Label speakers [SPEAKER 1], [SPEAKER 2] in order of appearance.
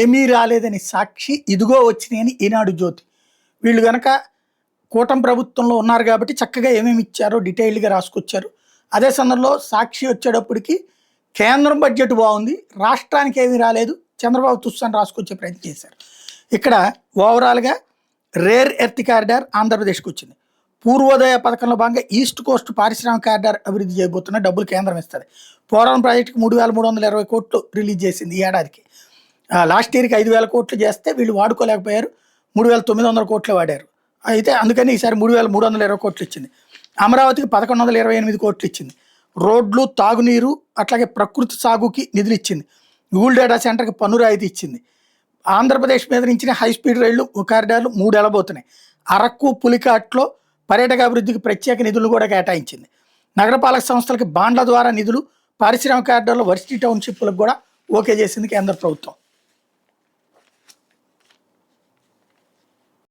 [SPEAKER 1] ఏమీ రాలేదని సాక్షి, ఇదిగో వచ్చినాయని ఈనాడు జ్యోతి. వీళ్ళు గనక కూటమి ప్రభుత్వంలో ఉన్నారు కాబట్టి చక్కగా ఏమేమి ఇచ్చారో డీటెయిల్డ్గా రాసుకొచ్చారు. అదే సందర్భంలో సాక్షి వచ్చేటప్పటికి కేంద్రం బడ్జెట్ బాగుంది, రాష్ట్రానికి ఏమీ రాలేదు, చంద్రబాబు తుస్సాన్ని రాసుకొచ్చే ప్రయత్నం చేశారు. ఇక్కడ ఓవరాల్గా రేర్ ఎర్త్ కారిడార్ ఆంధ్రప్రదేశ్కి వచ్చింది. పూర్వోదయ పథకంలో భాగంగా ఈస్ట్ కోస్ట్ పారిశ్రామిక కారిడార్ అభివృద్ధి చేయబోతున్న డబ్బులు కేంద్రం ఇస్తుంది. పోలవరం ప్రాజెక్టుకి 3,320 కోట్లు రిలీజ్ చేసింది ఈ ఏడాదికి. లాస్ట్ ఇయర్కి 5,000 కోట్లు చేస్తే వీళ్ళు వాడుకోలేకపోయారు, 3,900 కోట్లు వాడారు. అయితే అందుకని ఈసారి 3,320 కోట్లు ఇచ్చింది. అమరావతికి 1,128 కోట్లు ఇచ్చింది. రోడ్లు, తాగునీరు, అట్లాగే ప్రకృతి సాగుకి నిధులు ఇచ్చింది. గూగుల్ డేటా సెంటర్కి పన్ను రాయితీ ఇచ్చింది. ఆంధ్రప్రదేశ్ మీద నుంచి హై స్పీడ్ రైళ్లు కారిడార్లు 3 వెళ్ళబోతున్నాయి. అరకు, పులికాట్లో పర్యాటక అభివృద్ధికి ప్రత్యేక నిధులు కూడా కేటాయించింది. నగరపాలక సంస్థలకి బాండ్ల ద్వారా నిధులు, పారిశ్రామిక కారిడార్లో వర్సిటీ టౌన్షిప్లకు కూడా ఓకే చేసింది కేంద్ర ప్రభుత్వం.